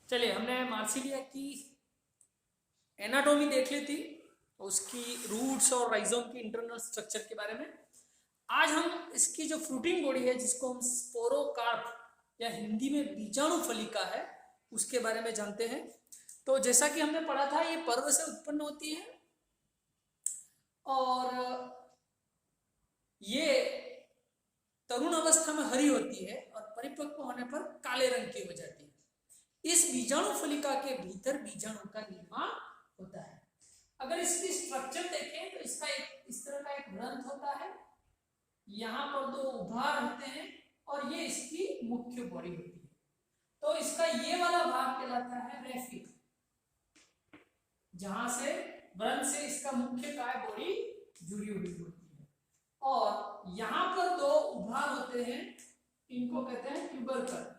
चलिए, हमने मार्सिलिया की एनाटॉमी देख ली थी, उसकी रूट्स और राइजोम की इंटरनल स्ट्रक्चर के बारे में। आज हम इसकी जो फ्रूटिंग बॉडी है, जिसको हम स्पोरोकार्प या हिंदी में बीजाणु फलिका है, उसके बारे में जानते हैं। तो जैसा कि हमने पढ़ा था, ये पर्व से उत्पन्न होती है और ये तरुण अवस्था में हरी होती है और परिपक्व होने पर काले रंग की हो जाती है। इस बीजाणु फलिका के भीतर बीजाणु का निर्माण होता है। अगर इसकी स्ट्रक्चर देखें तो इसका एक इस तरह का एक ग्रंथ होता है, यहाँ पर दो उभार होते हैं और ये इसकी मुख्य बॉडी होती है। तो इसका ये वाला भाग कहलाता है रेफिक, जहां से ग्रंथ से इसका मुख्य काय बॉडी जुड़ी हुई होती है। और यहां पर दो उभार होते हैं, इनको कहते हैं ट्यूबरकल,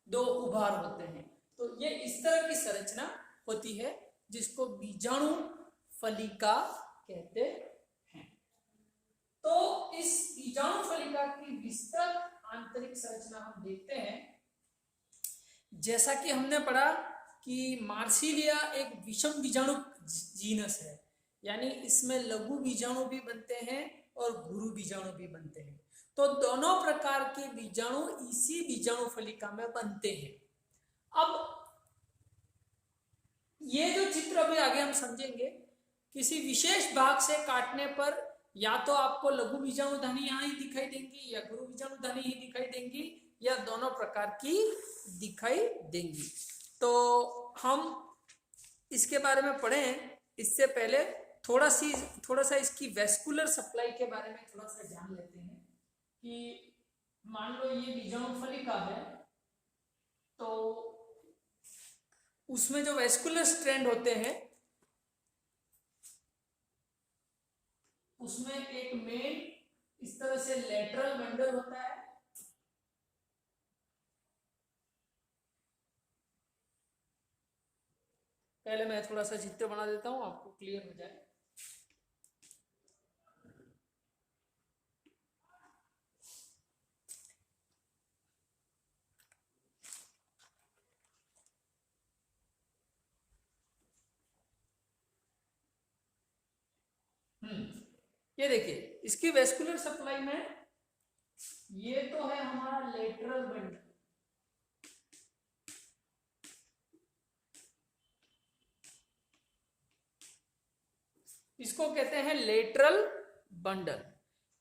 दो उभार होते हैं। तो ये इस तरह की संरचना होती है जिसको बीजाणु फलिका कहते हैं। तो इस बीजाणु फलिका की विस्तृत आंतरिक संरचना हम देखते हैं। जैसा कि हमने पढ़ा कि मार्सिलिया एक विषम बीजाणु जीनस है, यानी इसमें लघु बीजाणु भी बनते हैं और गुरु बीजाणु भी बनते हैं। तो दोनों प्रकार के बीजाणु इसी बीजाणु फलिका में बनते हैं। अब ये जो चित्र अभी आगे हम समझेंगे, किसी विशेष भाग से काटने पर या तो आपको लघु बीजाणुधानी यहाँ ही दिखाई देंगी या गुरु बीजाणुधानी ही दिखाई देंगी, या दोनों प्रकार की दिखाई देंगी। तो हम इसके बारे में पढ़ें इससे पहले थोड़ा सा इसकी वेस्कुलर सप्लाई के बारे में थोड़ा सा जान लेते हैं। कि मान लो ये बीजाणु फलिका है, तो उसमें जो वेस्कुलर स्ट्रैंड होते हैं, उसमें एक मेन इस तरह से लेटरल बंडल होता है, पहले मैं थोड़ा सा चित्र बना देता हूं आपको क्लियर हो जाए। ये देखिए, इसकी वेस्कुलर सप्लाई में ये तो है हमारा लेटरल बंडल, इसको कहते हैं लेटरल बंडल।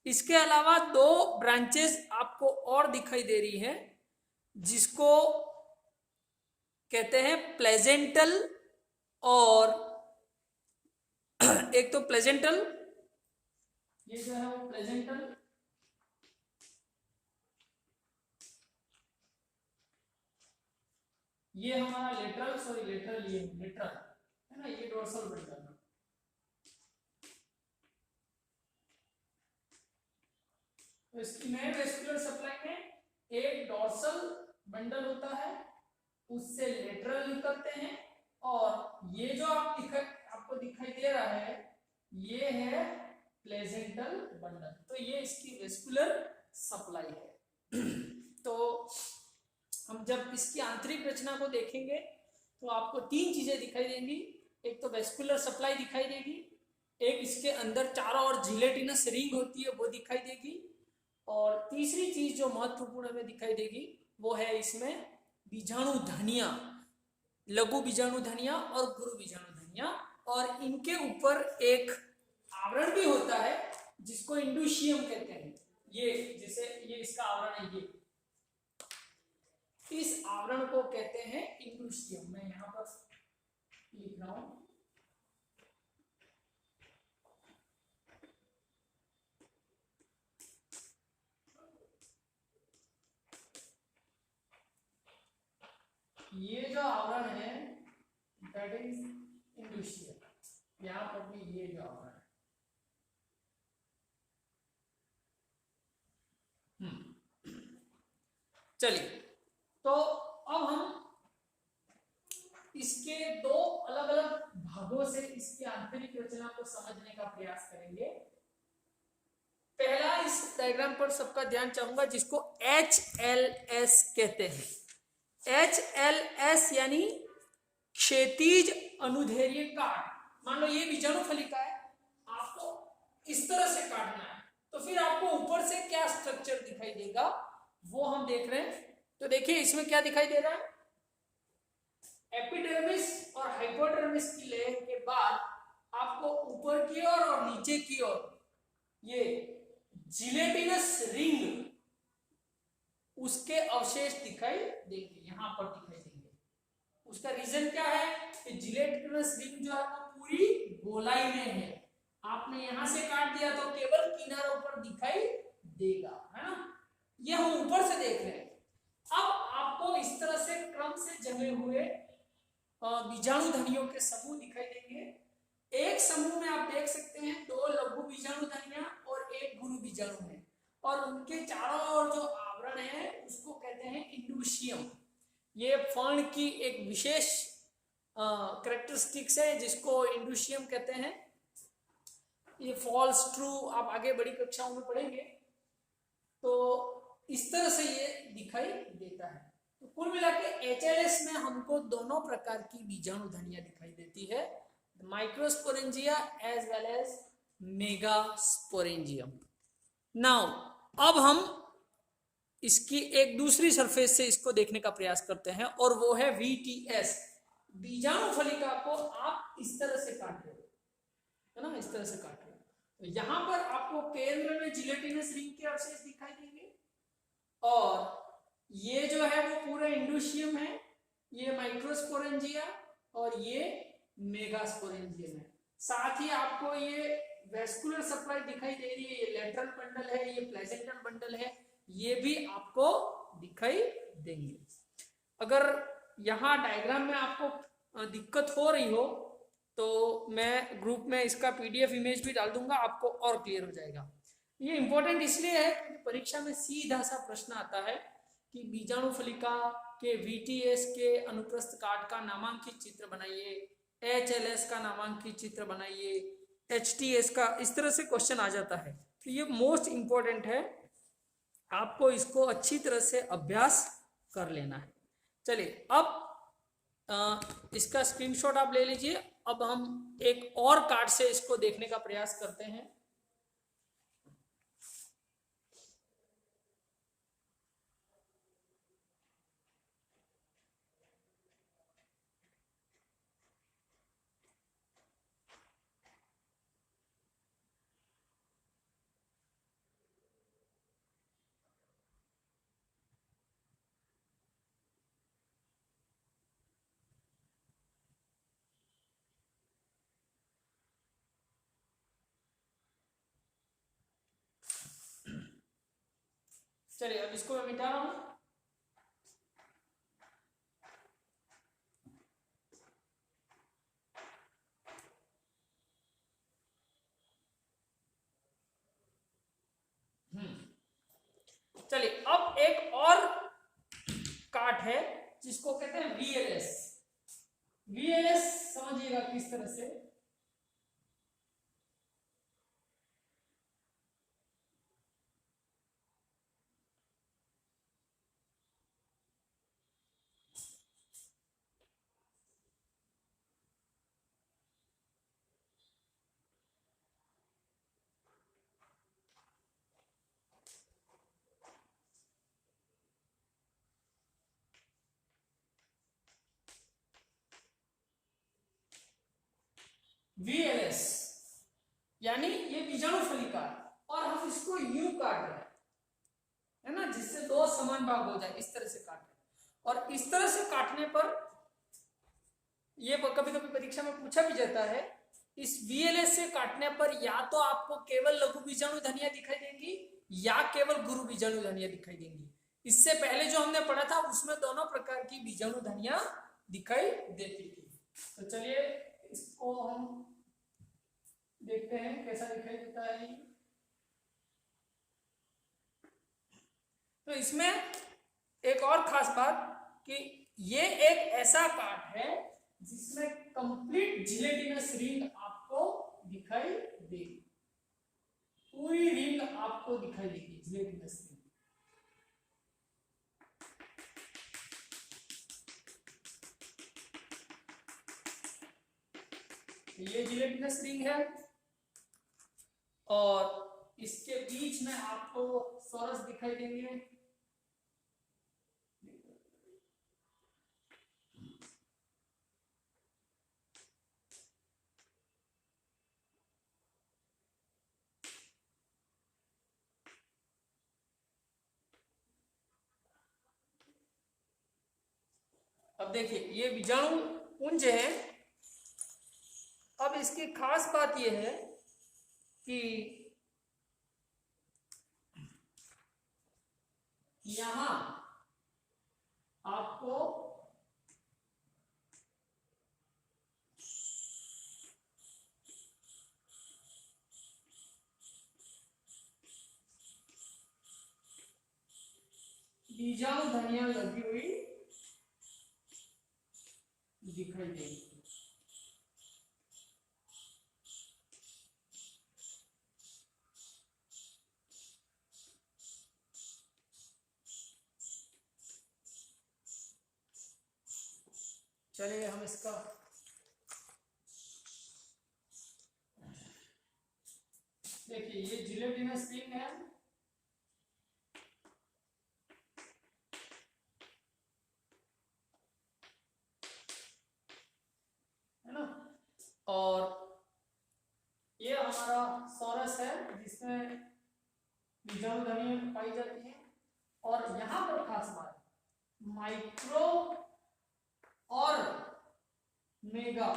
इसके अलावा दो ब्रांचेस आपको और दिखाई दे रही है, जिसको कहते हैं प्लेजेंटल, और एक तो प्लेजेंटल, ये जो है वो प्लेजेंटल, ये हमारा लेटरल, सॉरी लेटरल, ये लेटरल है ना, ये डोर्सल बंडल। तो इसकी मेन वेस्कुलर सप्लाई में एक डोर्सल बंडल होता है, उससे लेटरल निकलते हैं, और ये जो आपको दिखाई दे रहा है, ये है प्लेजेंटल बंडल। तो ये इसकी वेस्कुलर सप्लाई है। तो हम जब इसकी आंतरिक रचना को देखेंगे तो आपको तीन चीजें दिखाई देंगी। एक तो वेस्कुलर सप्लाई दिखाई देगी, एक इसके अंदर चारों ओर जिलेटिनस रिंग होती है वो दिखाई देगी, और तीसरी चीज जो महत्वपूर्ण हमें दिखाई देगी वो है इसमें बीजाणु धनिया, लघु बीजाणु धनिया और गुरु बीजाणु धनिया, और इनके ऊपर एक आवरण भी होता है जिसको इंडुशियम कहते हैं। ये जैसे ये इसका आवरण है, ये इस आवरण को कहते हैं इंडुशियम। मैं यहां पर लिख रहा हूं, ये जो आवरण है दैट इज इंडुशियम। यहां पर भी ये जो आवरण है, चलिए, तो अब हम इसके दो अलग अलग भागों से इसकी आंतरिक रचना को समझने का प्रयास करेंगे। पहला, इस डायग्राम पर सबका ध्यान चाहूंगा, जिसको HLS कहते हैं, HLS यानी क्षैतिज अनुदैर्घ्य काट। मान लो ये बीजाणु फलिका है, आपको इस तरह से काटना है, तो फिर आपको ऊपर से क्या स्ट्रक्चर दिखाई देगा वो हम देख रहे हैं। तो देखिए इसमें क्या दिखाई दे रहा है, एपिडर्मिस और हाइपोडर्मिस की लेयर के बाद आपको ऊपर की ओर और नीचे की ओर ये जिलेटिनस रिंग उसके अवशेष दिखाई देंगे, यहां पर दिखाई देंगे। उसका रीजन क्या है कि जिलेटिनस रिंग जो है वो पूरी गोलाई में है, आपने यहां से काट दिया तो केवल किनारों पर दिखाई देगा, है ना। ये हम ऊपर से देख रहे हैं। अब आपको इस तरह से क्रम से जमे हुए बीजाणु धनियों के समूह दिखाई देंगे। एक समूह में आप देख सकते हैं 2 लघु बीजाणु धनिया और एक गुरु बीजाणु है, और उनके चारों ओर जो आवरण है उसको कहते हैं इंडुशियम। ये फर्न की एक विशेष कैरेक्टरिस्टिक्स है जिसको इंडुशियम कहते हैं। ये फॉल्स ट्रू आप आगे बड़ी कक्षाओं में पढ़ेंगे। तो इस तरह से ये दिखाई देता है। तो कुल मिला के HLS में हमको दोनों प्रकार की बीजाणु धनिया दिखाई देती है, microsporangia as well as megasporangium. Now अब हम इसकी एक दूसरी सरफेस से इसको देखने का प्रयास करते हैं, और वो है VTS। बीजाणु फलिका को आप इस तरह से काट रहे हो, है ना, इस तरह से काट रहे हो। तो यहां पर आपको केंद्र में जिलेटिनस रिंग के अवशेष दिखाई देंगे, और ये जो है वो पूरा इंडुशियम है, ये माइक्रोस्पोरेंजिया और ये मेगास्पोरेंजियम है। साथ ही आपको ये वेस्कुलर सप्लाई दिखाई दे रही है, ये लेटरल बंडल है, ये प्लेसेंटल बंडल है, ये भी आपको दिखाई देंगे। अगर यहाँ डायग्राम में आपको दिक्कत हो रही हो तो मैं ग्रुप में इसका PDF इमेज भी डाल दूंगा, आपको और क्लियर हो जाएगा। ये इंपॉर्टेंट इसलिए है क्योंकि परीक्षा में सीधा सा प्रश्न आता है कि बीजाणु फलिका के VTS के अनुप्रस्थ काट का नामांकित चित्र बनाइए, HLS का नामांकित चित्र बनाइए, HTS का, इस तरह से क्वेश्चन आ जाता है। तो ये मोस्ट इंपॉर्टेंट है, आपको इसको अच्छी तरह से अभ्यास कर लेना है। चलिए अब इसका स्क्रीनशॉट आप ले लीजिए। अब हम एक और कार्ड से इसको देखने का प्रयास करते हैं। चलिए अब इसको मैं मिटा रहा हूं। चलिए अब एक और काट है जिसको कहते हैं VLS। VLS समझिएगा किस तरह से, VLS यानी ये बीजाणु फलिका और हम इसको यूं काट रहे हैं, है ना, जिससे 2 समान भाग हो जाए, इस तरह से काट रहे हैं। और इस तरह से काटने पर ये कभी कभी परीक्षा में पूछा भी जाता है, इस VLS से काटने पर या तो आपको केवल लघु बीजाणु धनिया दिखाई देंगी या केवल गुरु बीजाणु धनिया दिखाई देंगी। इससे पहले जो हमने पढ़ा था उसमें दोनों प्रकार की बीजाणु धनिया दिखाई देती थी। तो चलिए इसको हम देखते हैं कैसा दिखाई देता है। तो इसमें एक और खास बात कि ये एक ऐसा काट है जिसमें कंप्लीट जिलेटिनस रिंग आपको दिखाई देगी, पूरी रिंग आपको दिखाई देगी, जिलेटिनस रिंग। ये जिलेटिनस रिंग है और इसके बीच में आपको सोरस दिखाई देंगे। अब देखिए ये बीजाणु पुंज है। अब इसकी खास बात यह है कि यहां आपको बीजाणु धनिया लगी हुई दिखाई देगी। चलिए हम इसका देखिए ये जिलेटिनस रिंग है। ना, और ये हमारा सोरस है जिसमें बीजाणु धनिया पाई जाती है। और यहां पर खास बात माइक्रो और मेगा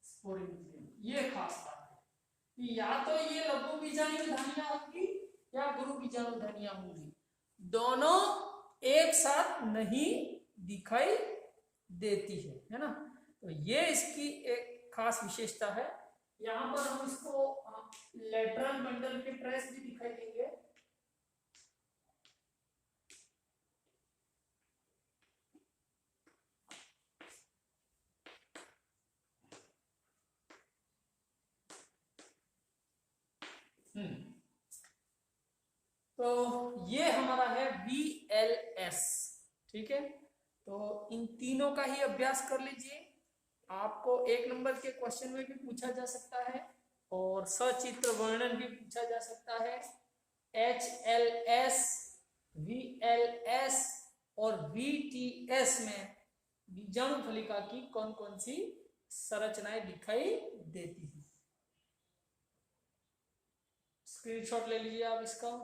स्पोरेंजियम, ये खास बात है कि या तो ये लघु बीजाणु धनिया होगी या गुरु बीजाणु धनिया होगी, दोनों एक साथ नहीं दिखाई देती है ना। तो ये इसकी एक खास विशेषता है। यहाँ पर हम इसको लेटरल बंडल के ट्रेस भी दिखाई देंगे। तो ये हमारा है VLS, ठीक है। तो इन तीनों का ही अभ्यास कर लीजिए, आपको 1 नंबर के क्वेश्चन में भी पूछा जा सकता है और सचित्र वर्णन भी पूछा जा सकता है। HLS, VLS और VTS में बीजाणु फलिका की कौन कौन सी संरचनाएं दिखाई देती हैं। स्क्रीनशॉट ले लीजिए आप इसका।